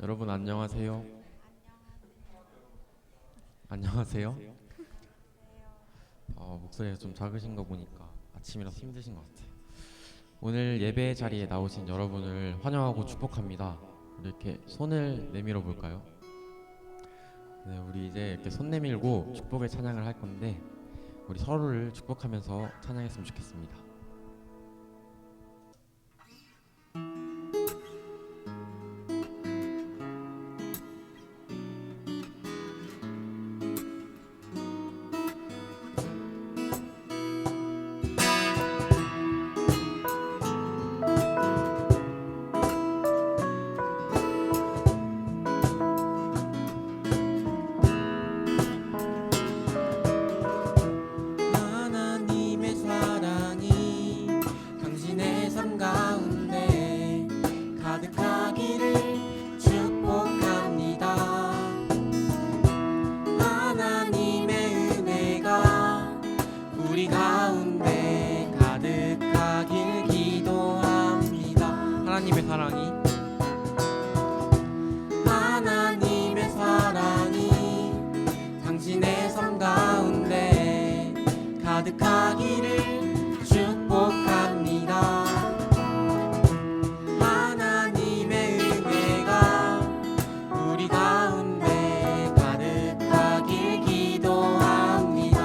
여러분 안녕하세요. 안녕하세요. 목소리가 좀 작으신 거 보니까 아침이라서 힘드신 것 같아요. 오늘 예배 자리에 나오신 여러분을 환영하고 축복합니다. 이렇게 손을 내밀어 볼까요? 네, 우리 이제 이렇게 손 내밀고 축복의 찬양을 할 건데 우리 서로를 축복하면서 찬양했으면 좋겠습니다. 하나님의 사랑이 당신의 삶 가운데 가득하기를 축복합니다. 하나님의 은혜가 우리 가운데 가득하길 기도합니다. 하나님의 사랑이 하나님의 사랑이 당신의 삶 가운데 가득하기를 축복합니다. 하나님의 은혜가 우리 가운데 가득하길 기도합니다.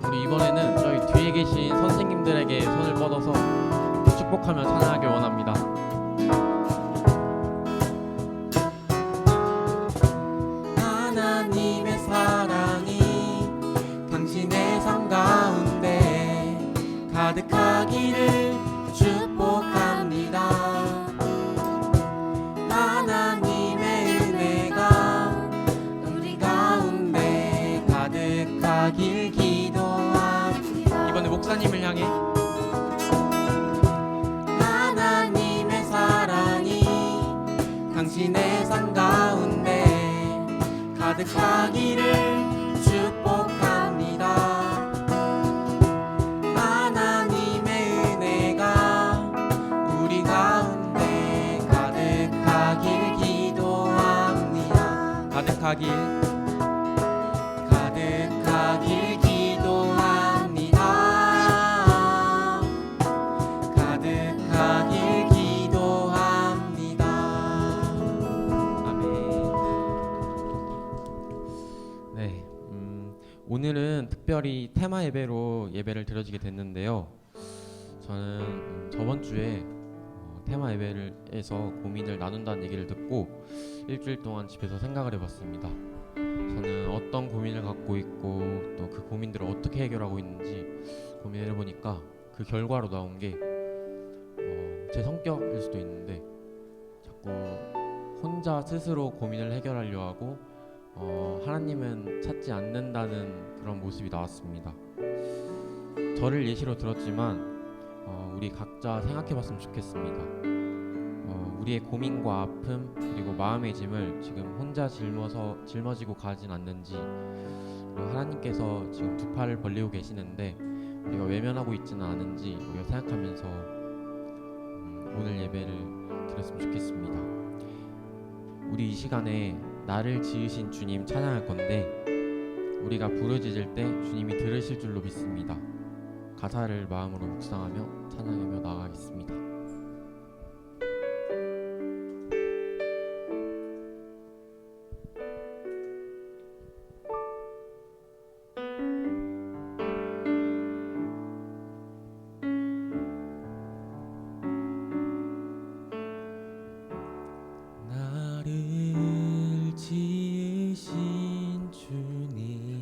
우리 이번에는 저희 뒤에 계신 선생님들에게 손을 뻗어서 축복하며 찬양하길 원합니다. 하나님의 사랑이 당신의 삶 가운데 가득하기를 축복합니다. 하나님의 은혜가 우리 가운데 가득하길 기도합니다. 이번에 목사님을 향해 하나님의 사랑이 당신의 삶 가운데 가득하기를 축복합니다. 하나님의 은혜가 우리 가운데 가득하길 기도합니다. 가득하길 가득하길 기도합니다. 가득하길 기도합니다. 아멘. 네, 오늘은 특별히 테마 예배로 예배를 드려지게 됐는데요. 저는 저번 주에 테마 예배에서 고민을 나눈다는 얘기를 듣고 일주일 동안 집에서 생각을 해봤습니다. 저는 어떤 고민을 갖고 있고 또 그 고민들을 어떻게 해결하고 있는지 고민을 해보니까 그 결과로 나온 게 제 성격일 수도 있는데 자꾸 혼자 스스로 고민을 해결하려 하고 하나님은 찾지 않는다는 그런 모습이 나왔습니다. 저를 예시로 들었지만 우리 각자 생각해봤으면 좋겠습니다. 우리의 고민과 아픔 그리고 마음의 짐을 지금 혼자 짊어지고 가진 않는지, 그리고 하나님께서 지금 두 팔을 벌리고 계시는데 우리가 외면하고 있지는 않은지 우리가 생각하면서 오늘 예배를 드렸으면 좋겠습니다. 우리 이 시간에 나를 지으신 주님 찬양할 건데 우리가 부르짖을 때 주님이 들으실 줄로 믿습니다. 가사를 마음으로 묵상하며 찬양하며 나아가겠습니다. 나를 지으신 주님,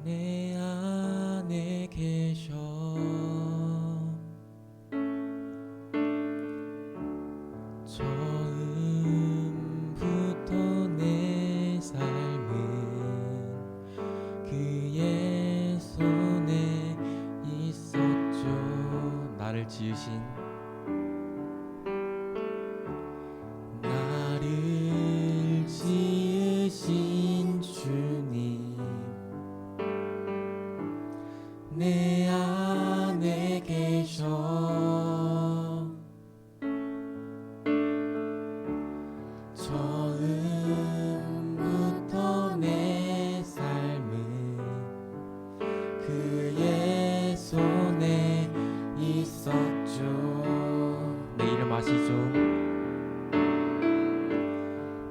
내 안에 계셔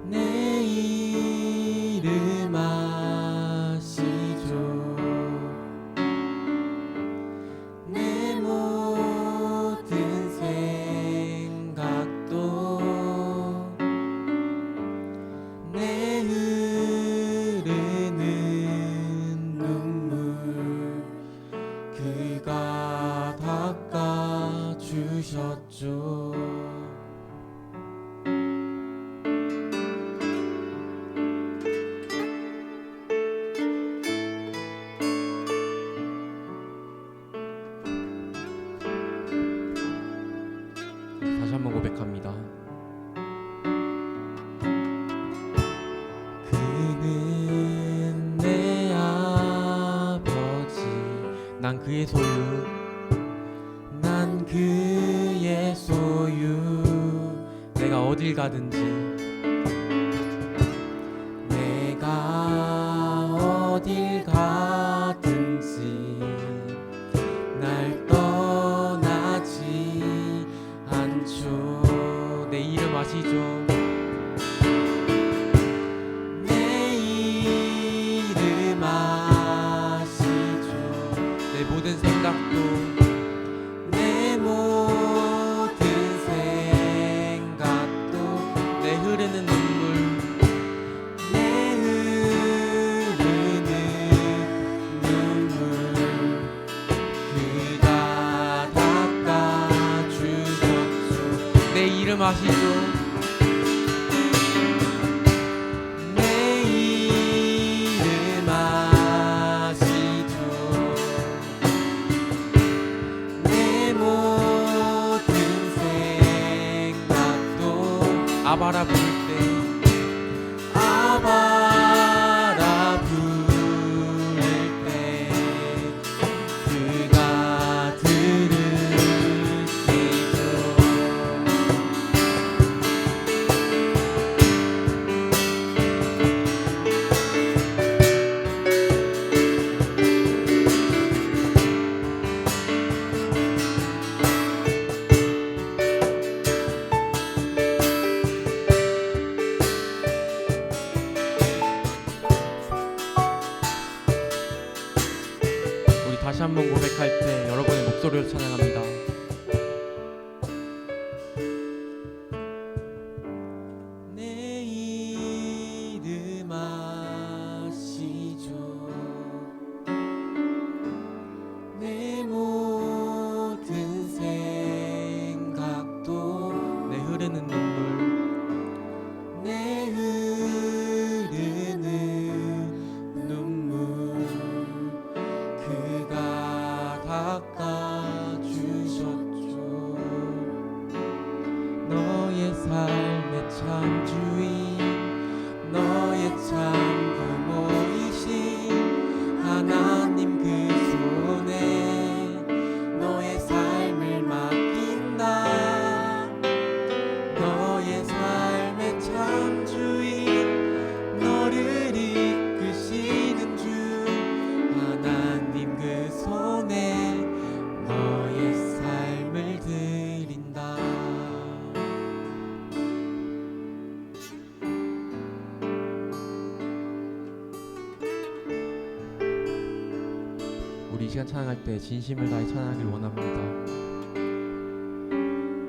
내 이름 아시죠. 내 모든 생각도 내 흐르는 눈물 그가 닦아주셨죠. 다시 한번 고백합니다. 그는 내 아버지, 난 그의 소유, 난 그의 소유. 내가 어딜 가든지 내가 어딜 가든지 날 떠나지 않죠. 내 이름 아시죠. 내 이름 아시죠. 내 모든 생각도 내 모든 생각도 내 흐르는 눈물 내 흐르는 눈물 그가 닦아주셨죠. 내 이름 아시죠. 내 이름 아시죠. 내 모든 생각도 아바라 부를 때 아바라 부를 때 그가 들으시죠. 우리 다시 한번 고백할 때 여러분의 목소리로 찬양합니다. 내 이름 아시죠. 내 모든 생각도 내 흐르는 눈물 내 흐르는 눈물 그가 닦아주셨죠. 너의 삶의 참 주인 너의 참 부모이신 하나님 그 손에 너의 삶을 맡긴다. 너의 삶의 참 주인 너를 이끄시는 주 하나님 그 손에 너의 삶을 드린다. 우리 이 시간 찬양할 때 진심을 다해 찬양하길 원합니다.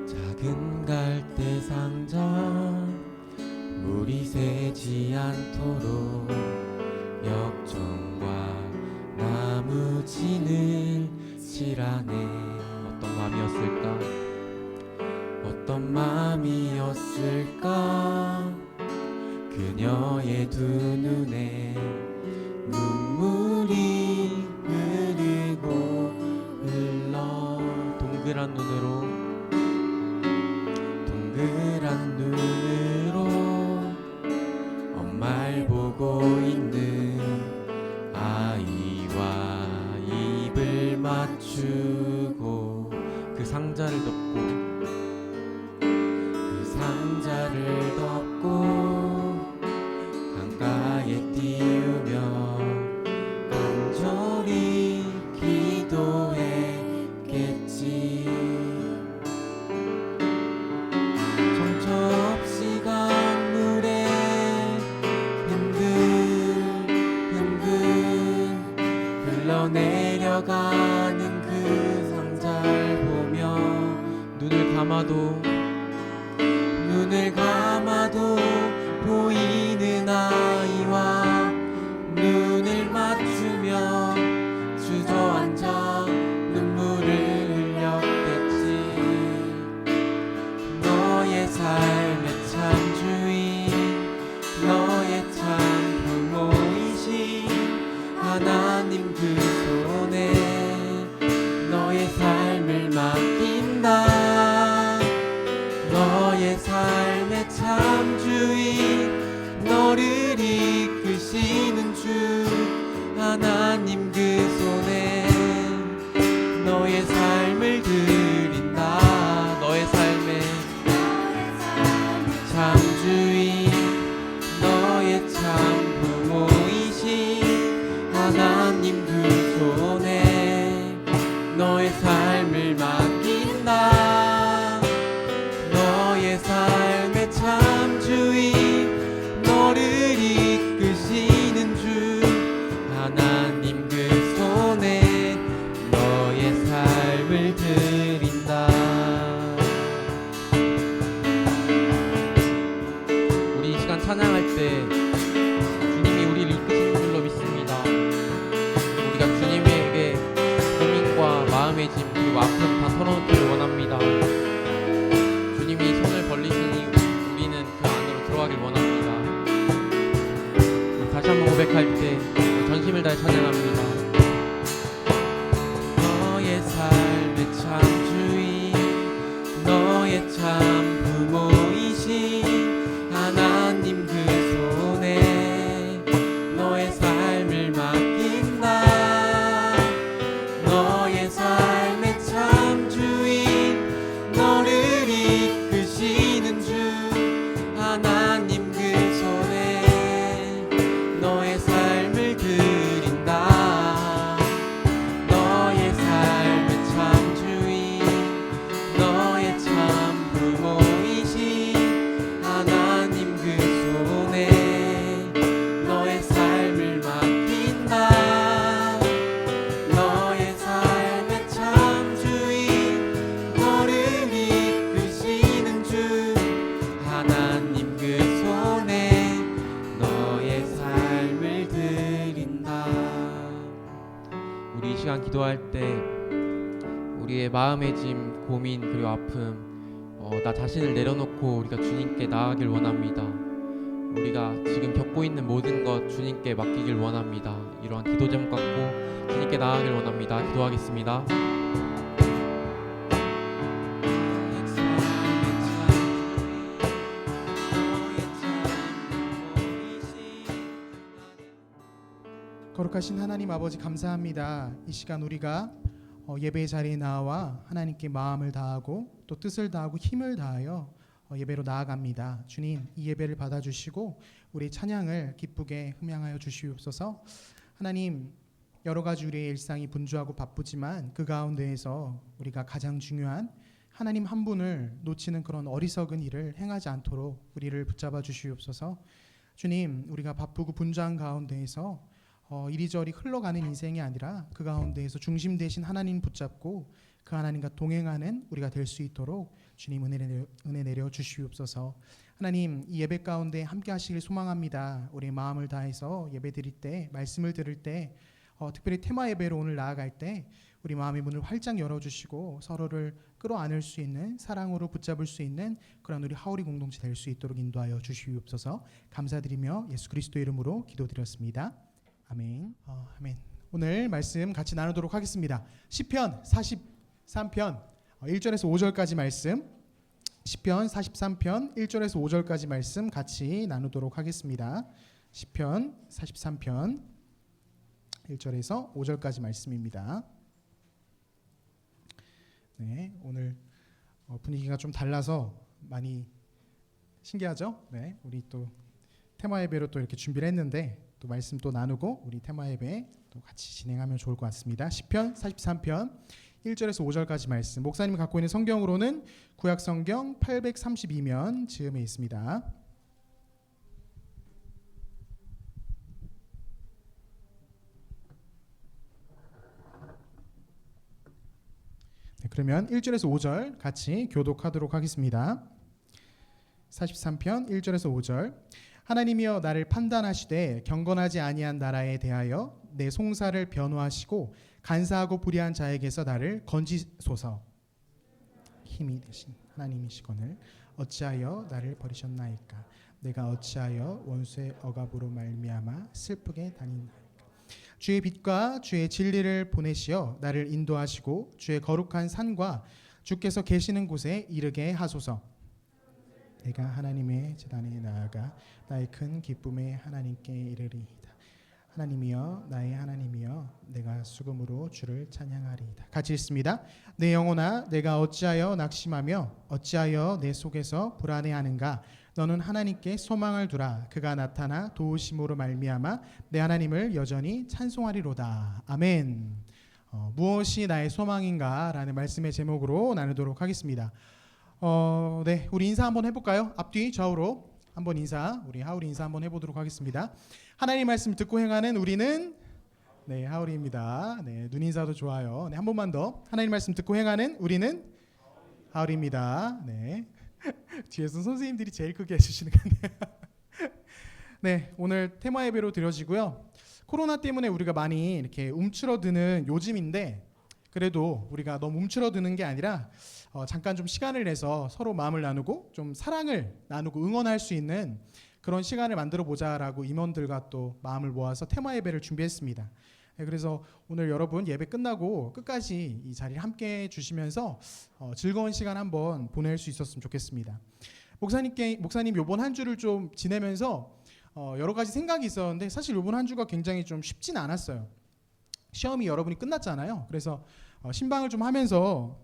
작은 갈대 상자 물이 새지 않도록 역정과 나무 진을 칠하네. 어떤 마음이었을까? 어떤 마음이었을까. 그녀의 두 눈에 눈물이 흐르고 흘러 동그란 눈으로 동그란 눈으로 엄마를 보고 있는 아이와 입을 맞추고 그 상자를 덮고 그 상자를 덮고 강가에 띄우며 간절히 기도했겠지. 눈을 감아도 보이는 아이와 눈을 맞추며 주저앉아 눈물을 흘렸겠지. 너의 삶의 참 주인, 너의 참 부모이신 하나님 그 손에 너의 삶을 맡긴다. 너의 삶의 참 주인, 너를 이끄시는 주 하나님 그 손에 너의 삶을 드린다. 너의 삶의 참 주인, 너의 참 부모이신 하나님 그 손에 너의 삶을 맡긴다. 너의 삶의 참 주인, 너를 이끄시는 주 하나님 그 손에 너의 삶을 드린다. 우리 이 시간 찬양할 때 주님이 우리를 이끄시는 줄로 믿습니다. 우리가 주님에게 고민과 마음의 짐 그리고 아픔 다 털어놓기를 원합니다. 주님이 손을 벌리시니 우리는 그 안으로 들어가길 원합니다. 우리 다시 한번 고백할 때 전심을 다해 찬양합니다. 너의 삶의 참 주인, 너의 참 부모이신 하나님 그 손에 너의 삶을 맡긴다. 너의 삶의 참 주인, 너를 이끄시는 주 하나님 그 손에 너의 삶을 드린다. 너의 삶의 참 주인, 너의 참 부모이신 하나님 그 손에 너의 삶을 맡긴다. 너의 삶의 참 주인, 너를 이끄시는 주 하나님 그 손에 너의 삶을 드린다. 우리 이 시간 기도할 때 우리의 마음의 짐, 고민 그리고 아픔 나 자신을 내려놓고 우리가 주님께 나아가길 원합니다. 우리가 지금 겪고 있는 모든 것 주님께 맡기길 원합니다. 이러한 기도 제목 갖고 주님께 나아가길 원합니다. 기도하겠습니다. 거룩하신 하나님 아버지 감사합니다. 이 시간 우리가 예배의 자리에 나와 하나님께 마음을 다하고 또 뜻을 다하고 힘을 다하여 예배로 나아갑니다. 주님, 이 예배를 받아주시고 우리 찬양을 기쁘게 흠양하여 주시옵소서. 하나님, 여러 가지 우리의 일상이 분주하고 바쁘지만 그 가운데에서 우리가 가장 중요한 하나님 한 분을 놓치는 그런 어리석은 일을 행하지 않도록 우리를 붙잡아 주시옵소서. 주님, 우리가 바쁘고 분주한 가운데에서 이리저리 흘러가는 인생이 아니라 그 가운데에서 중심 되신 하나님 붙잡고 그 하나님과 동행하는 우리가 될 수 있도록 주님 은혜 내려 주시옵소서. 하나님, 이 예배 가운데 함께 하시길 소망합니다. 우리 마음을 다해서 예배 드릴 때, 말씀을 들을 때, 특별히 테마 예배로 오늘 나아갈 때 우리 마음의 문을 활짝 열어주시고 서로를 끌어안을 수 있는, 사랑으로 붙잡을 수 있는 그런 우리 하오리 공동체 될 수 있도록 인도하여 주시옵소서. 감사드리며 예수 그리스도 이름으로 기도드렸습니다. 아멘. 아멘. 오늘 말씀 같이 나누도록 하겠습니다. 시편 43편 1절에서 5절까지 말씀, 시편 43편 1절에서 5절까지 말씀 같이 나누도록 하겠습니다. 시편 43편 1절에서 5절까지 말씀입니다. 네, 오늘 분위기가 좀 달라서 많이 신기하죠? 네, 우리 또 테마 예배로 또 이렇게 준비를 했는데 또 말씀 또 나누고 우리 테마 예배 또 같이 진행하면 좋을 것 같습니다. 시편 43편 1절에서 5절까지 말씀, 목사님이 갖고 있는 성경으로는 구약 성경 832면 즈음에 있습니다. 네, 그러면 1절에서 5절 같이 교독하도록 하겠습니다. 43편 1절에서 5절. 하나님이여 나를 판단하시되 경건하지 아니한 나라에 대하여 내 송사를 변호하시고 간사하고 불의한 자에게서 나를 건지소서. 힘이 되신 하나님이시거늘 어찌하여 나를 버리셨나이까. 내가 어찌하여 원수의 억압으로 말미암아 슬프게 다니나이까. 주의 빛과 주의 진리를 보내시어 나를 인도하시고 주의 거룩한 산과 주께서 계시는 곳에 이르게 하소서. 내가 하나님의 제단에 나아가 나의 큰 기쁨에 하나님께 이르리이다. 하나님이여 나의 하나님이여 내가 수금으로 주를 찬양하리이다. 같이 읽습니다. 내 영혼아 내가 어찌하여 낙심하며 어찌하여 내 속에서 불안해하는가. 너는 하나님께 소망을 두라. 그가 나타나 도우심으로 말미암아 내 하나님을 여전히 찬송하리로다. 아멘. 무엇이 나의 소망인가 라는 말씀의 제목으로 나누도록 하겠습니다. 네, 우리 인사 한번 해볼까요? 앞뒤 좌우로 한번 우리 하울이 인사 한번 해보도록 하겠습니다. 하나님 말씀 듣고 행하는 우리는 네, 하울입니다. 네, 눈 인사도 좋아요. 네, 한 번만 더. 하나님 말씀 듣고 행하는 우리는 하울입니다. 네. 뒤에서 선생님들이 제일 크게 해주시는 거네요. 네, 오늘 테마 예배로 드려지고요. 코로나 때문에 우리가 많이 이렇게 움츠러드는 요즘인데 그래도 우리가 너무 움츠러드는 게 아니라 잠깐 좀 시간을 내서 서로 마음을 나누고 좀 사랑을 나누고 응원할 수 있는 그런 시간을 만들어 보자라고 임원들과 또 마음을 모아서 테마 예배를 준비했습니다. 네, 그래서 오늘 여러분 예배 끝나고 끝까지 이 자리에 함께 해주시면서 즐거운 시간 한번 보낼 수 있었으면 좋겠습니다. 목사님 요번 한 주를 좀 지내면서 여러 가지 생각이 있었는데 사실 요번 한 주가 굉장히 좀 쉽진 않았어요. 시험이 여러분이 끝났잖아요. 그래서 신방을 좀 하면서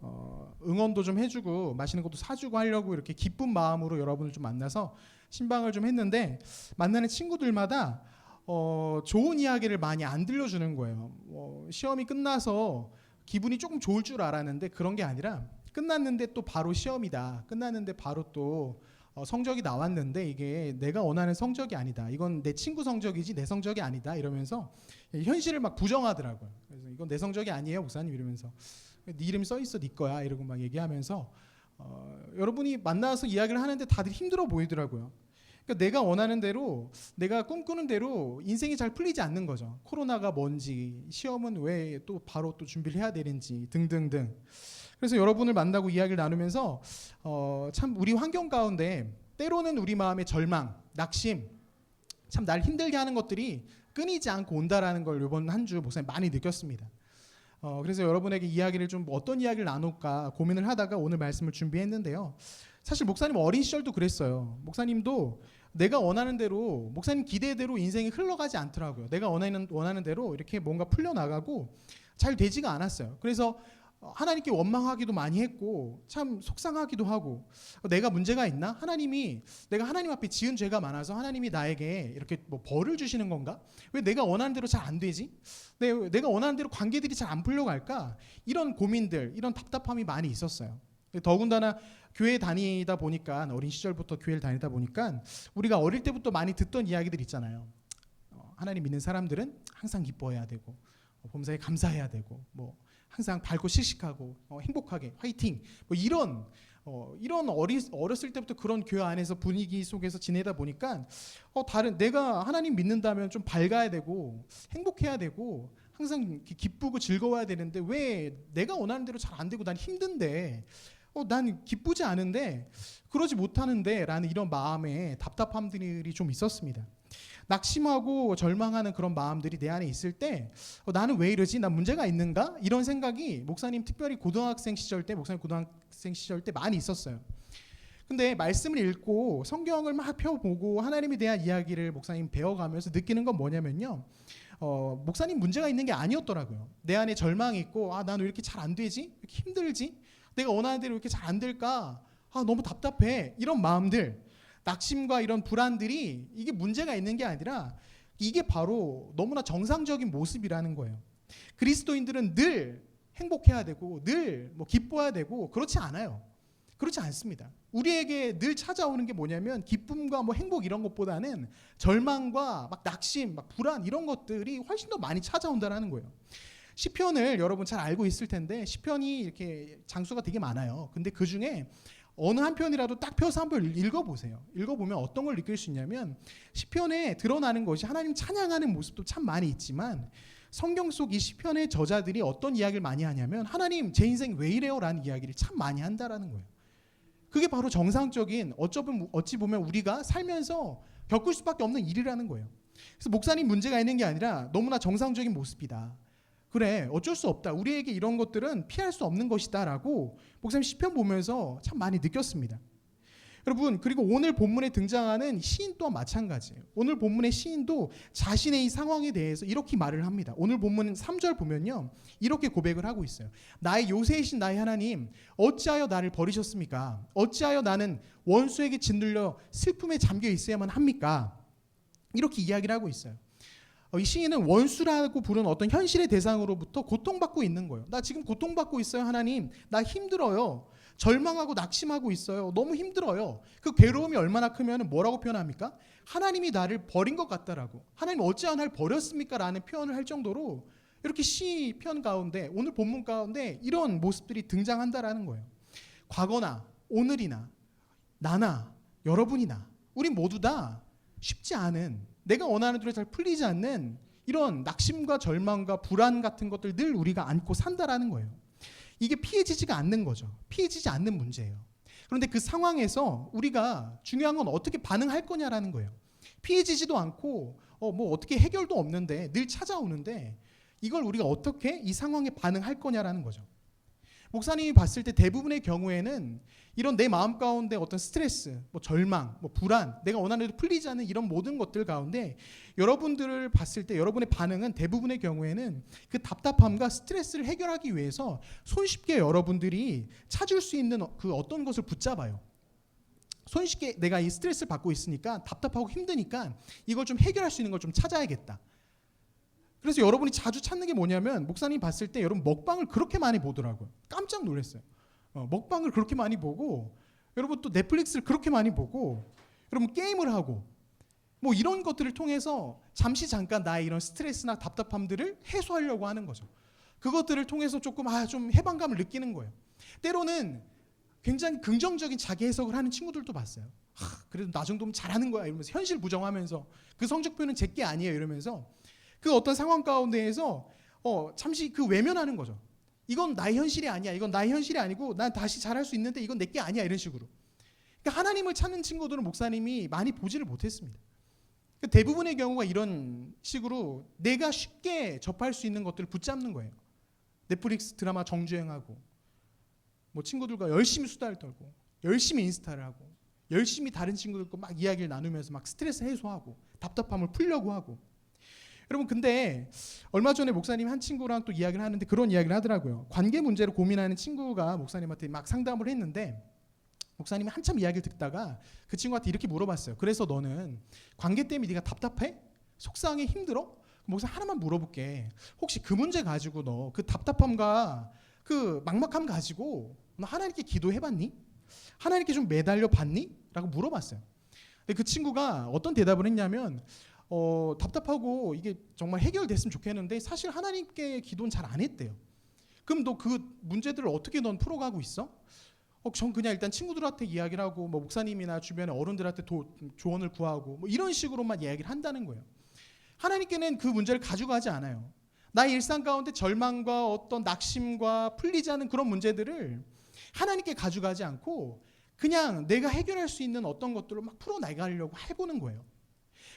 응원도 좀 해주고 맛있는 것도 사주고 하려고 이렇게 기쁜 마음으로 여러분을 좀 만나서 신방을 좀 했는데 만나는 친구들마다 좋은 이야기를 많이 안 들려주는 거예요. 시험이 끝나서 기분이 조금 좋을 줄 알았는데 그런 게 아니라 끝났는데 또 바로 시험이다. 끝났는데 바로 또 성적이 나왔는데 이게 내가 원하는 성적이 아니다. 이건 내 친구 성적이지 내 성적이 아니다. 이러면서 현실을 막 부정하더라고요. 그래서 이건 내 성적이 아니에요, 목사님 이러면서 네 이름이 써 있어, 네 거야 이러고 막 얘기하면서 여러분이 만나서 이야기를 하는데 다들 힘들어 보이더라고요. 그러니까 내가 원하는 대로 내가 꿈꾸는 대로 인생이 잘 풀리지 않는 거죠. 코로나가 뭔지 시험은 왜 또 바로 또 준비를 해야 되는지 등등등. 그래서 여러분을 만나고 이야기를 나누면서 참 우리 환경 가운데 때로는 우리 마음의 절망, 낙심, 참 날 힘들게 하는 것들이 끊이지 않고 온다라는 걸 이번 한 주 목사님 많이 느꼈습니다. 그래서 여러분에게 이야기를 좀 어떤 이야기를 나눌까 고민을 하다가 오늘 말씀을 준비했는데요. 사실 목사님 어린 시절도 그랬어요. 목사님도 내가 원하는 대로 목사님 기대대로 인생이 흘러가지 않더라고요. 내가 원하는 대로 이렇게 뭔가 풀려나가고 잘 되지가 않았어요. 그래서 하나님께 원망하기도 많이 했고 참 속상하기도 하고 내가 문제가 있나? 내가 하나님 앞에 지은 죄가 많아서 하나님이 나에게 이렇게 뭐 벌을 주시는 건가? 왜 내가 원하는 대로 잘 안 되지? 내가 원하는 대로 관계들이 잘 안 풀려갈까? 이런 고민들, 이런 답답함이 많이 있었어요. 더군다나 교회 다니다 보니까 어린 시절부터 교회를 다니다 보니까 우리가 어릴 때부터 많이 듣던 이야기들 있잖아요. 하나님 믿는 사람들은 항상 기뻐해야 되고 범사에 감사해야 되고 뭐 항상 밝고 씩씩하고 행복하게 화이팅 뭐 이런 어렸을 때부터 그런 교회 안에서 분위기 속에서 지내다 보니까 내가 하나님 믿는다면 좀 밝아야 되고 행복해야 되고 항상 기쁘고 즐거워야 되는데 왜 내가 원하는 대로 잘 안 되고 난 힘든데 난 기쁘지 않은데 그러지 못하는데 라는 이런 마음에 답답함들이 좀 있었습니다. 낙심하고 절망하는 그런 마음들이 내 안에 있을 때 나는 왜 이러지? 난 문제가 있는가? 이런 생각이 목사님 특별히 목사님 고등학생 시절 때 많이 있었어요. 근데 말씀을 읽고 성경을 막 펴보고 하나님에 대한 이야기를 목사님 배워가면서 느끼는 건 뭐냐면요. 목사님 문제가 있는 게 아니었더라고요. 내 안에 절망이 있고 난 왜 이렇게 잘 안 되지? 왜 이렇게 힘들지? 내가 원하는 대로 왜 이렇게 잘 안 될까? 너무 답답해. 이런 마음들, 낙심과 이런 불안들이 이게 문제가 있는 게 아니라 이게 바로 너무나 정상적인 모습이라는 거예요. 그리스도인들은 늘 행복해야 되고 늘 기뻐해야 되고 그렇지 않아요. 그렇지 않습니다. 우리에게 늘 찾아오는 게 뭐냐면 기쁨과 행복 이런 것보다는 절망과 막 낙심, 막 불안 이런 것들이 훨씬 더 많이 찾아온다는 거예요. 시편을 여러분 잘 알고 있을 텐데 시편이 이렇게 장수가 되게 많아요. 근데 그 중에 어느 한 편이라도 딱 펴서 한번 읽어보세요. 읽어보면 어떤 걸 느낄 수 있냐면 시편에 드러나는 것이 하나님 찬양하는 모습도 참 많이 있지만 성경 속 이 시편의 저자들이 어떤 이야기를 많이 하냐면 하나님 제 인생 왜 이래요? 라는 이야기를 참 많이 한다라는 거예요. 그게 바로 정상적인 어찌 보면 우리가 살면서 겪을 수밖에 없는 일이라는 거예요. 그래서 목사님 문제가 있는 게 아니라 너무나 정상적인 모습이다. 그래 어쩔 수 없다. 우리에게 이런 것들은 피할 수 없는 것이다 라고 목사님 시편 보면서 참 많이 느꼈습니다. 여러분 그리고 오늘 본문에 등장하는 시인 또한 마찬가지예요. 오늘 본문의 시인도 자신의 이 상황에 대해서 이렇게 말을 합니다. 오늘 본문 3절 보면요 이렇게 고백을 하고 있어요. 나의 요새이신 나의 하나님 어찌하여 나를 버리셨습니까? 어찌하여 나는 원수에게 짓눌려 슬픔에 잠겨 있어야만 합니까? 이렇게 이야기를 하고 있어요. 이 시인은 원수라고 부르는 어떤 현실의 대상으로부터 고통받고 있는 거예요. 나 지금 고통받고 있어요 하나님. 나 힘들어요. 절망하고 낙심하고 있어요. 너무 힘들어요. 그 괴로움이 얼마나 크면 뭐라고 표현합니까? 하나님이 나를 버린 것 같다라고. 하나님 어찌하여 나를 버렸습니까? 라는 표현을 할 정도로 이렇게 시편 가운데 오늘 본문 가운데 이런 모습들이 등장한다라는 거예요. 과거나 오늘이나 나나 여러분이나 우리 모두 다 쉽지 않은 내가 원하는 대로 잘 풀리지 않는 이런 낙심과 절망과 불안 같은 것들 늘 우리가 안고 산다라는 거예요. 이게 피해지지가 않는 거죠. 피해지지 않는 문제예요. 그런데 그 상황에서 우리가 중요한 건 어떻게 반응할 거냐라는 거예요. 피해지지도 않고 뭐 어떻게 해결도 없는데 늘 찾아오는데 이걸 우리가 어떻게 이 상황에 반응할 거냐라는 거죠. 목사님이 봤을 때 대부분의 경우에는 이런 내 마음 가운데 어떤 스트레스, 뭐 절망, 뭐 불안, 내가 원하는 대로 풀리지 않는 이런 모든 것들 가운데 여러분들을 봤을 때 여러분의 반응은 대부분의 경우에는 그 답답함과 스트레스를 해결하기 위해서 손쉽게 여러분들이 찾을 수 있는 그 어떤 것을 붙잡아요. 손쉽게 내가 이 스트레스를 받고 있으니까 답답하고 힘드니까 이걸 좀 해결할 수 있는 걸 좀 찾아야겠다. 그래서 여러분이 자주 찾는 게 뭐냐면 목사님 봤을 때 여러분 먹방을 그렇게 많이 보더라고요. 깜짝 놀랐어요. 먹방을 그렇게 많이 보고 여러분 또 넷플릭스를 그렇게 많이 보고 여러분 게임을 하고 뭐 이런 것들을 통해서 잠깐 나의 이런 스트레스나 답답함들을 해소하려고 하는 거죠. 그것들을 통해서 조금 좀 해방감을 느끼는 거예요. 때로는 굉장히 긍정적인 자기 해석을 하는 친구들도 봤어요. 그래도 나 정도면 잘하는 거야 이러면서 현실 부정하면서 그 성적표는 제게 아니에요 이러면서 그 어떤 상황 가운데에서 잠시 그 외면하는 거죠. 이건 나의 현실이 아니야. 이건 나의 현실이 아니고 난 다시 잘할 수 있는데 이건 내게 아니야. 이런 식으로. 그러니까 하나님을 찾는 친구들은 목사님이 많이 보지를 못했습니다. 그러니까 대부분의 경우가 이런 식으로 내가 쉽게 접할 수 있는 것들을 붙잡는 거예요. 넷플릭스 드라마 정주행하고 뭐 친구들과 열심히 수다를 떨고 열심히 인스타를 하고 열심히 다른 친구들과 막 이야기를 나누면서 막 스트레스 해소하고 답답함을 풀려고 하고 여러분 근데 얼마 전에 목사님 한 친구랑 또 이야기를 하는데 그런 이야기를 하더라고요. 관계 문제로 고민하는 친구가 목사님한테 막 상담을 했는데 목사님이 한참 이야기를 듣다가 그 친구한테 이렇게 물어봤어요. 그래서 너는 관계 때문에 네가 답답해? 속상해? 힘들어? 목사님 하나만 물어볼게. 혹시 그 문제 가지고 너 그 답답함과 그 막막함 가지고 너 하나님께 기도해봤니? 하나님께 좀 매달려 봤니? 라고 물어봤어요. 근데 그 친구가 어떤 대답을 했냐면 답답하고 이게 정말 해결됐으면 좋겠는데 사실 하나님께 기도는 잘 안 했대요. 그럼 너 그 문제들을 어떻게 넌 풀어가고 있어? 전 그냥 일단 친구들한테 이야기를 하고 뭐 목사님이나 주변의 어른들한테 조언을 구하고 뭐 이런 식으로만 이야기를 한다는 거예요. 하나님께는 그 문제를 가져가지 않아요. 나의 일상 가운데 절망과 어떤 낙심과 풀리지 않은 그런 문제들을 하나님께 가져가지 않고 그냥 내가 해결할 수 있는 어떤 것들로 막 풀어나가려고 해보는 거예요.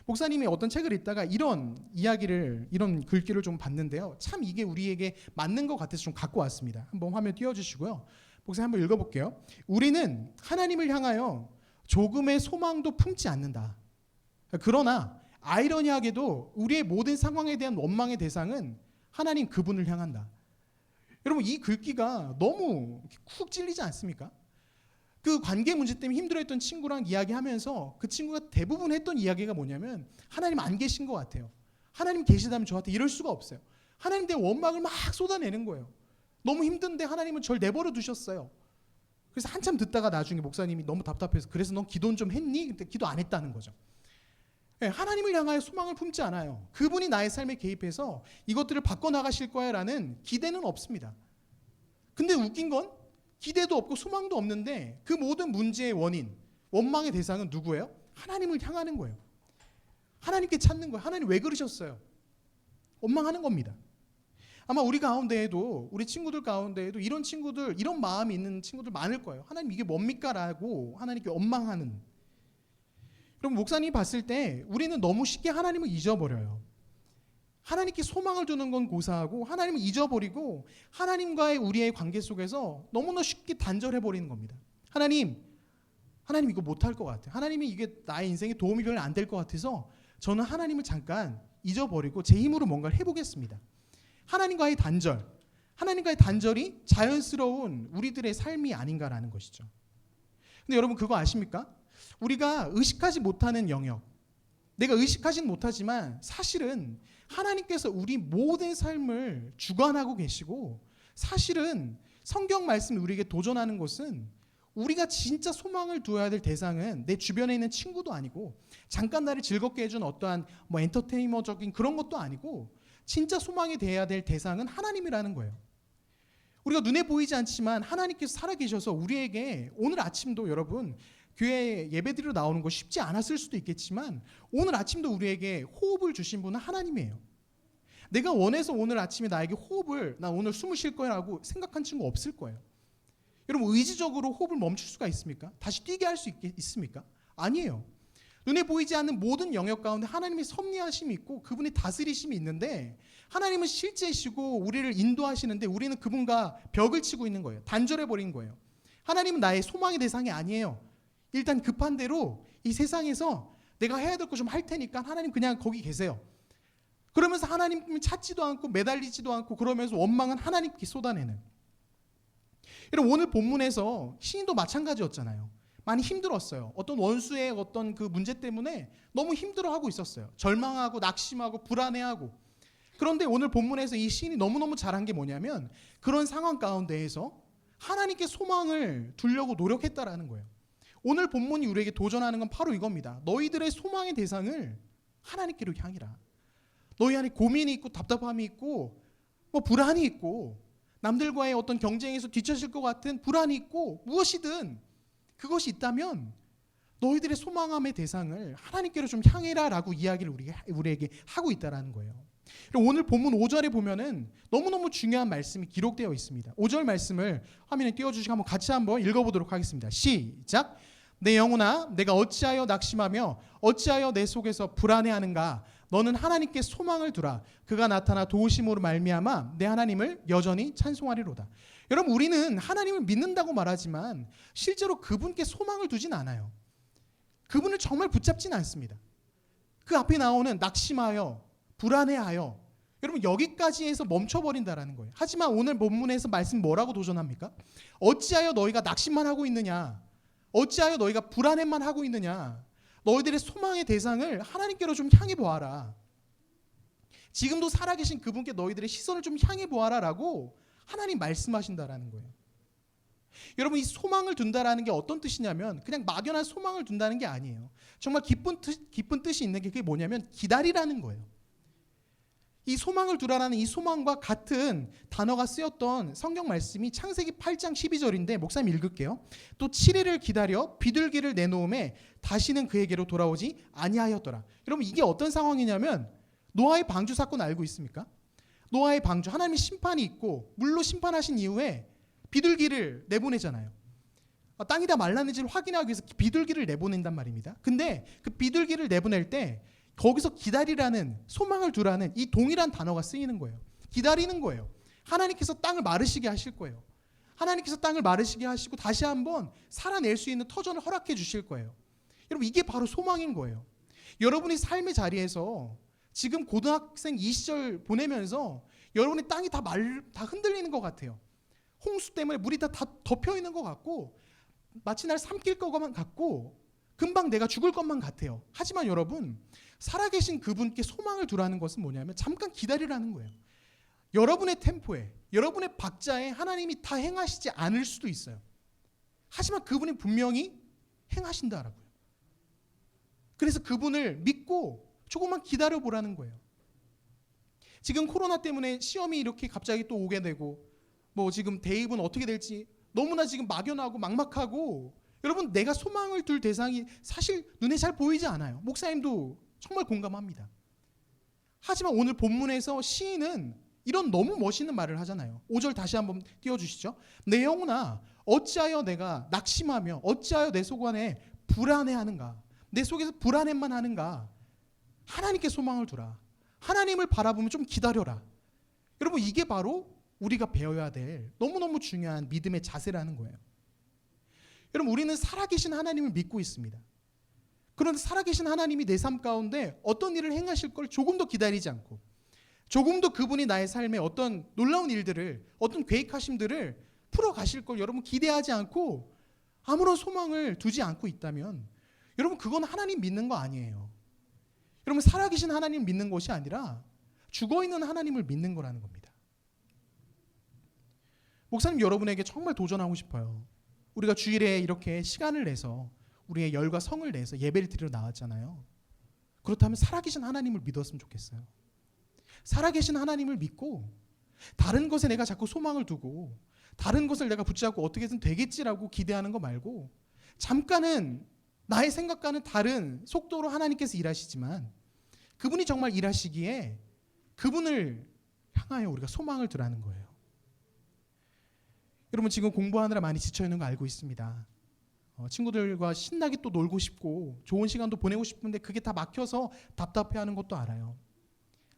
목사님이 어떤 책을 읽다가 이런 이야기를 이런 글귀를 좀 봤는데요. 참 이게 우리에게 맞는 것 같아서 좀 갖고 왔습니다. 한번 화면 띄워주시고요. 목사님 한번 읽어볼게요. 우리는 하나님을 향하여 조금의 소망도 품지 않는다. 그러나 아이러니하게도 우리의 모든 상황에 대한 원망의 대상은 하나님 그분을 향한다. 여러분 이 글귀가 너무 쿡 찔리지 않습니까? 그 관계 문제 때문에 힘들어했던 친구랑 이야기하면서 그 친구가 대부분 했던 이야기가 뭐냐면 하나님 안 계신 것 같아요. 하나님 계시다면 저한테 이럴 수가 없어요. 하나님 대한 원망을 막 쏟아내는 거예요. 너무 힘든데 하나님은 절 내버려 두셨어요. 그래서 한참 듣다가 나중에 목사님이 너무 답답해서 그래서 넌 기도는 좀 했니? 근데 기도 안 했다는 거죠. 하나님을 향하여 소망을 품지 않아요. 그분이 나의 삶에 개입해서 이것들을 바꿔나가실 거야 라는 기대는 없습니다. 근데 웃긴 건 기대도 없고 소망도 없는데 그 모든 문제의 원인, 원망의 대상은 누구예요? 하나님을 향하는 거예요. 하나님께 찾는 거예요. 하나님 왜 그러셨어요? 원망하는 겁니다. 아마 우리 가운데에도, 우리 친구들 가운데에도 이런 친구들, 이런 마음이 있는 친구들 많을 거예요. 하나님 이게 뭡니까? 라고 하나님께 원망하는. 그럼 목사님이 봤을 때 우리는 너무 쉽게 하나님을 잊어버려요. 하나님께 소망을 두는 건 고사하고 하나님을 잊어버리고 하나님과의 우리의 관계 속에서 너무나 쉽게 단절해버리는 겁니다. 하나님 이거 못할 것 같아요. 하나님이 이게 나의 인생에 도움이 별로 안 될 것 같아서 저는 하나님을 잠깐 잊어버리고 제 힘으로 뭔가를 해보겠습니다. 하나님과의 단절이 자연스러운 우리들의 삶이 아닌가라는 것이죠. 근데 여러분 그거 아십니까? 우리가 의식하지 못하는 영역, 내가 의식하지는 못하지만 사실은 하나님께서 우리 모든 삶을 주관하고 계시고, 사실은 성경 말씀이 우리에게 도전하는 것은 우리가 진짜 소망을 두어야 될 대상은 내 주변에 있는 친구도 아니고 잠깐 나를 즐겁게 해준 어떠한 엔터테이너적인 그런 것도 아니고 진짜 소망이 되어야 될 대상은 하나님이라는 거예요. 우리가 눈에 보이지 않지만 하나님께서 살아계셔서 우리에게 오늘 아침도 여러분 교회 예배드리러 나오는 거 쉽지 않았을 수도 있겠지만 오늘 아침도 우리에게 호흡을 주신 분은 하나님이에요. 내가 원해서 오늘 아침에 나에게 나 오늘 숨을 쉴 거야 라고 생각한 친구 없을 거예요. 여러분 의지적으로 호흡을 멈출 수가 있습니까? 다시 뛰게 할 수 있습니까? 아니에요. 눈에 보이지 않는 모든 영역 가운데 하나님의 섭리하심이 있고 그분의 다스리심이 있는데, 하나님은 실제시고 우리를 인도하시는데 우리는 그분과 벽을 치고 있는 거예요. 단절해버린 거예요. 하나님은 나의 소망의 대상이 아니에요. 일단 급한 대로 이 세상에서 내가 해야 될 거 좀 할 테니까 하나님 그냥 거기 계세요. 그러면서 하나님 찾지도 않고 매달리지도 않고 그러면서 원망은 하나님께 쏟아내는. 여러분 오늘 본문에서 시인도 마찬가지였잖아요. 많이 힘들었어요. 어떤 원수의 어떤 그 문제 때문에 너무 힘들어하고 있었어요. 절망하고 낙심하고 불안해하고. 그런데 오늘 본문에서 이 시인이 너무너무 잘한 게 뭐냐면 그런 상황 가운데에서 하나님께 소망을 두려고 노력했다라는 거예요. 오늘 본문이 우리에게 도전하는 건 바로 이겁니다. 너희들의 소망의 대상을 하나님께로 향이라. 너희 안에 고민이 있고 답답함이 있고 불안이 있고 남들과의 어떤 경쟁에서 뒤처질 것 같은 불안이 있고 무엇이든 그것이 있다면 너희들의 소망함의 대상을 하나님께로 좀 향해라 라고 이야기를 우리에게 하고 있다는 거예요. 오늘 본문 5절에 보면은 너무너무 중요한 말씀이 기록되어 있습니다. 5절 말씀을 화면에 띄워주시고 같이 한번 읽어보도록 하겠습니다. 시작. 내 영혼아 내가 어찌하여 낙심하며 어찌하여 내 속에서 불안해하는가. 너는 하나님께 소망을 두라. 그가 나타나 도우심으로 말미암아 내 하나님을 여전히 찬송하리로다. 여러분 우리는 하나님을 믿는다고 말하지만 실제로 그분께 소망을 두진 않아요. 그분을 정말 붙잡진 않습니다. 그 앞에 나오는 낙심하여 불안해하여 여러분 여기까지 해서 멈춰버린다라는 거예요. 하지만 오늘 본문에서 말씀 뭐라고 도전합니까? 어찌하여 너희가 낙심만 하고 있느냐. 어찌하여 너희가 불안해만 하고 있느냐. 너희들의 소망의 대상을 하나님께로 좀 향해 보아라. 지금도 살아계신 그분께 너희들의 시선을 좀 향해 보아라 라고 하나님 말씀하신다라는 거예요. 여러분 이 소망을 둔다라는 게 어떤 뜻이냐면 그냥 막연한 소망을 둔다는 게 아니에요. 정말 깊은 뜻이 있는 게 그게 뭐냐면 기다리라는 거예요. 이 소망을 두라라는 이 소망과 같은 단어가 쓰였던 성경 말씀이 창세기 8장 12절인데 목사님 읽을게요. 또 7일을 기다려 비둘기를 내놓음에 다시는 그에게로 돌아오지 아니하였더라. 여러분 이게 어떤 상황이냐면 노아의 방주 사건 알고 있습니까? 노아의 방주 하나님의 심판이 있고 물로 심판하신 이후에 비둘기를 내보내잖아요. 땅이 다 말랐는지를 확인하기 위해서 비둘기를 내보낸단 말입니다. 근데 그 비둘기를 내보낼 때 거기서 기다리라는 소망을 두라는 이 동일한 단어가 쓰이는 거예요. 기다리는 거예요. 하나님께서 땅을 마르시게 하실 거예요. 하나님께서 땅을 마르시게 하시고 다시 한번 살아낼 수 있는 터전을 허락해 주실 거예요. 여러분 이게 바로 소망인 거예요. 여러분이 삶의 자리에서 지금 고등학생 이 시절 보내면서 여러분의 땅이 다 흔들리는 것 같아요. 홍수 때문에 물이 다 덮여 있는 것 같고 마치 날 삼킬 것만 같고 금방 내가 죽을 것만 같아요. 하지만 여러분 살아계신 그분께 소망을 두라는 것은 뭐냐면 잠깐 기다리라는 거예요. 여러분의 템포에 여러분의 박자에 하나님이 다 행하시지 않을 수도 있어요. 하지만 그분이 분명히 행하신다라고요. 그래서 그분을 믿고 조금만 기다려보라는 거예요. 지금 코로나 때문에 시험이 이렇게 갑자기 또 오게 되고 지금 대입은 어떻게 될지 너무나 지금 막연하고 막막하고 여러분 내가 소망을 둘 대상이 사실 눈에 잘 보이지 않아요. 목사님도 정말 공감합니다. 하지만 오늘 본문에서 시인은 이런 너무 멋있는 말을 하잖아요. 5절 다시 한번 띄워주시죠. 내 영혼아 어찌하여 내가 낙심하며 어찌하여 내 속 안에 불안해하는가. 내 속에서 불안해만 하는가. 하나님께 소망을 두라. 하나님을 바라보면 좀 기다려라. 여러분 이게 바로 우리가 배워야 될 너무너무 중요한 믿음의 자세라는 거예요. 여러분 우리는 살아계신 하나님을 믿고 있습니다. 그런데 살아계신 하나님이 내 삶 가운데 어떤 일을 행하실 걸 조금도 기다리지 않고 조금도 그분이 나의 삶에 어떤 놀라운 일들을 어떤 계획하심들을 풀어가실 걸 여러분 기대하지 않고 아무런 소망을 두지 않고 있다면 여러분 그건 하나님 믿는 거 아니에요. 여러분 살아계신 하나님 믿는 것이 아니라 죽어있는 하나님을 믿는 거라는 겁니다. 목사님 여러분에게 정말 도전하고 싶어요. 우리가 주일에 이렇게 시간을 내서 우리의 열과 성을 내서 예배를 드리러 나왔잖아요. 그렇다면 살아계신 하나님을 믿었으면 좋겠어요. 살아계신 하나님을 믿고 다른 것에 내가 자꾸 소망을 두고 다른 것을 내가 붙잡고 어떻게든 되겠지라고 기대하는 거 말고 잠깐은 나의 생각과는 다른 속도로 하나님께서 일하시지만 그분이 정말 일하시기에 그분을 향하여 우리가 소망을 두라는 거예요. 여러분 지금 공부하느라 많이 지쳐있는 거 알고 있습니다. 친구들과 신나게 또 놀고 싶고 좋은 시간도 보내고 싶은데 그게 다 막혀서 답답해하는 것도 알아요.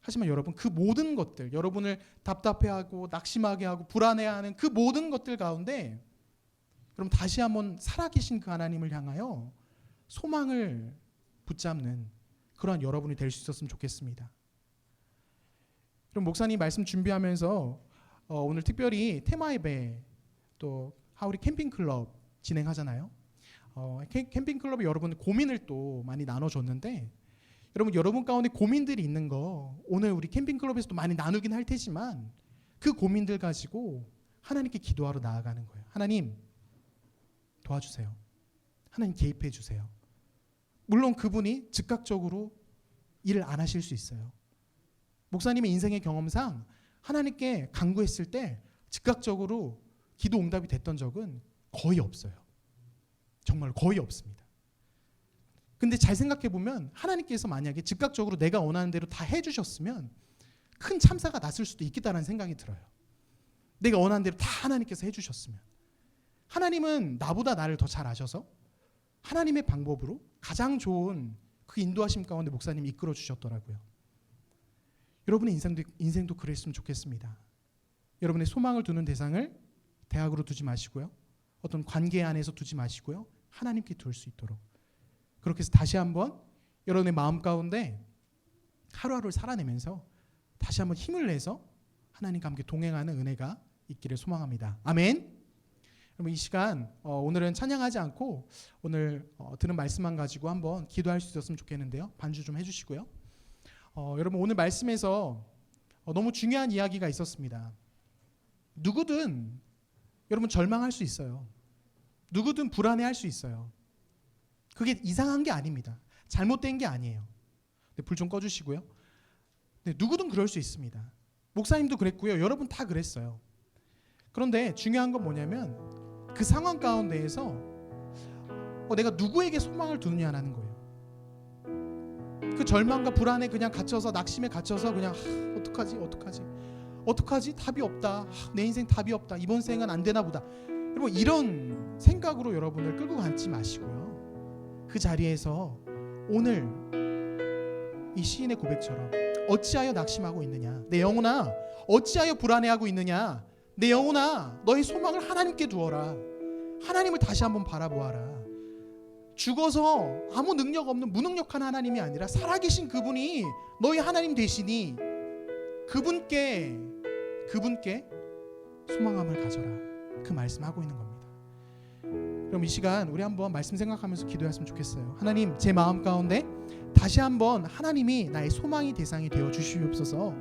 하지만 여러분 그 모든 것들 여러분을 답답해하고 낙심하게 하고 불안해하는 그 모든 것들 가운데 여러분 다시 한번 살아계신 그 하나님을 향하여 소망을 붙잡는 그러한 여러분이 될 수 있었으면 좋겠습니다. 그럼 목사님 말씀 준비하면서 오늘 특별히 테마 예배 또 하우리 캠핑클럽 진행하잖아요. 캠핑클럽에 여러분 고민을 또 많이 나눠줬는데 여러분 가운데 고민들이 있는 거 오늘 우리 캠핑클럽에서도 많이 나누긴 할 테지만 그 고민들 가지고 하나님께 기도하러 나아가는 거예요. 하나님 도와주세요. 하나님 개입해 주세요. 물론 그분이 즉각적으로 일을 안 하실 수 있어요. 목사님의 인생의 경험상 하나님께 간구했을 때 즉각적으로 기도 응답이 됐던 적은 거의 없어요. 정말 거의 없습니다. 근데 잘 생각해 보면 하나님께서 만약에 즉각적으로 내가 원하는 대로 다 해주셨으면 큰 참사가 났을 수도 있겠다는 생각이 들어요. 내가 원하는 대로 다 하나님께서 해주셨으면. 하나님은 나보다 나를 더 잘 아셔서 하나님의 방법으로 가장 좋은 그 인도하심 가운데 목사님이 이끌어 주셨더라고요. 여러분의 인생도 그랬으면 좋겠습니다. 여러분의 소망을 두는 대상을 대학으로 두지 마시고요. 어떤 관계 안에서 두지 마시고요. 하나님께 둘 수 있도록. 그렇게 해서 다시 한번 여러분의 마음 가운데 하루하루를 살아내면서 다시 한번 힘을 내서 하나님과 함께 동행하는 은혜가 있기를 소망합니다. 아멘. 여러분 이 시간 오늘은 찬양하지 않고 오늘 들은 말씀만 가지고 한번 기도할 수 있었으면 좋겠는데요. 반주 좀 해주시고요. 여러분 오늘 말씀에서 너무 중요한 이야기가 있었습니다. 누구든 여러분 절망할 수 있어요. 누구든 불안해할 수 있어요. 그게 이상한 게 아닙니다. 잘못된 게 아니에요. 불 좀 꺼주시고요. 누구든 그럴 수 있습니다. 목사님도 그랬고요. 여러분 다 그랬어요. 그런데 중요한 건 뭐냐면 그 상황 가운데에서 내가 누구에게 소망을 두느냐라는 거예요. 그 절망과 불안에 그냥 갇혀서 낙심에 갇혀서 그냥 어떡하지? 답이 없다. 내 인생 답이 없다. 이번 생은 안 되나 보다. 여러분 이런 생각으로 여러분을 끌고 가지 마시고요. 그 자리에서 오늘 이 시인의 고백처럼 어찌하여 낙심하고 있느냐. 내 영혼아 어찌하여 불안해하고 있느냐. 내 영혼아 너의 소망을 하나님께 두어라. 하나님을 다시 한번 바라보아라. 죽어서 아무 능력 없는 무능력한 하나님이 아니라 살아계신 그분이 너의 하나님 되시니 그분께 소망함을 가져라. 그 말씀하고 있는 겁니다. 그럼 이 시간 우리 한번 말씀 생각하면서 기도했으면 좋겠어요. 하나님 제 마음 가운데 다시 한번 하나님이 나의 소망의 대상이 되어 주시옵소서.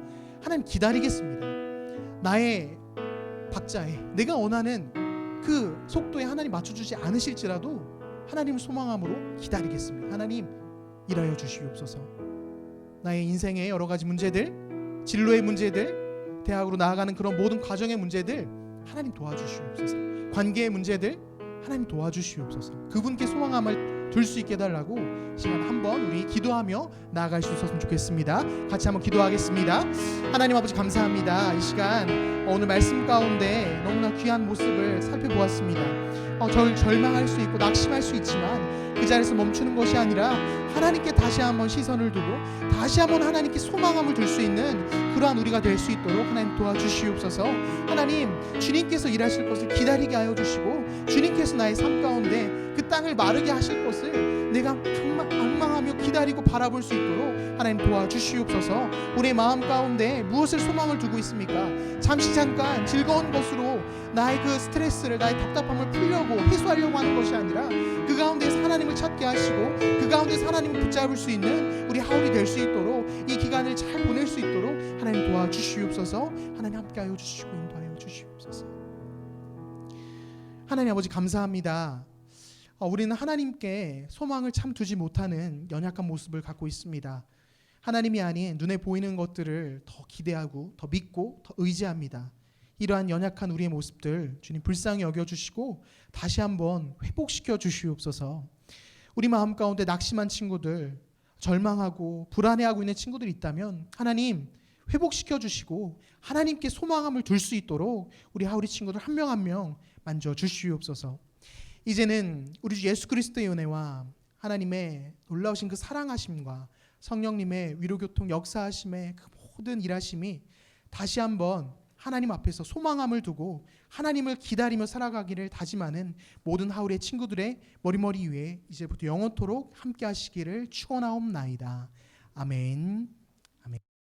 하나님 기다리겠습니다. 나의 박자에 내가 원하는 그 속도에 하나님 맞춰주지 않으실지라도 하나님을 소망함으로 기다리겠습니다. 하나님 일하여 주시옵소서. 나의 인생의 여러 가지 문제들, 진로의 문제들, 대학으로 나아가는 그런 모든 과정의 문제들 하나님 도와주시옵소서. 관계의 문제들 하나님 도와주시옵소서. 그분께 소망함을 둘 수 있게 해달라고 시간 한번 우리 기도하며 나아갈 수 있었으면 좋겠습니다. 같이 한번 기도하겠습니다. 하나님 아버지 감사합니다. 이 시간 오늘 말씀 가운데 너무나 귀한 모습을 살펴보았습니다. 절망할 수 있고 낙심할 수 있지만 그 자리에서 멈추는 것이 아니라 하나님께 다시 한번 시선을 두고 다시 한번 하나님께 소망함을 둘 수 있는 그러한 우리가 될 수 있도록 하나님 도와주시옵소서. 하나님 주님께서 일하실 것을 기다리게 하여 주시고 주님께서 나의 삶 가운데 그 땅을 마르게 하실 것을 내가 악망하며 기다리고 바라볼 수 있도록 하나님 도와주시옵소서. 우리의 마음 가운데 무엇을 소망을 두고 있습니까? 잠시 잠깐 즐거운 것으로 나의 그 스트레스를 나의 답답함을 풀려고 해소하려고 하는 것이 아니라 그 가운데서 하나님을 찾게 하시고 그 가운데서 하나님을 붙잡을 수 있는 우리 하울이 될 수 있도록 이 기간을 잘 보낼 수 있도록 하나님 도와주시옵소서. 하나님 함께하여 주시고 인도하여 주시옵소서. 하나님 아버지 감사합니다. 우리는 하나님께 소망을 참 두지 못하는 연약한 모습을 갖고 있습니다. 하나님이 아닌 눈에 보이는 것들을 더 기대하고 더 믿고 더 의지합니다. 이러한 연약한 우리의 모습들 주님 불쌍히 여겨주시고 다시 한번 회복시켜 주시옵소서. 우리 마음 가운데 낙심한 친구들, 절망하고 불안해하고 있는 친구들이 있다면 하나님 회복시켜 주시고 하나님께 소망함을 둘 수 있도록 우리 하우리 친구들 한 명 한 명 만져 주시옵소서. 이제는 우리 주 예수 그리스도의 은혜와 하나님의 놀라우신 그 사랑하심과 성령님의 위로교통 역사하심의 그 모든 일하심이 다시 한번 하나님 앞에서 소망함을 두고 하나님을 기다리며 살아가기를 다짐하는 모든 하울의 친구들의 머리 위에 이제부터 영원토록 함께 하시기를 축원하옵나이다. 아멘.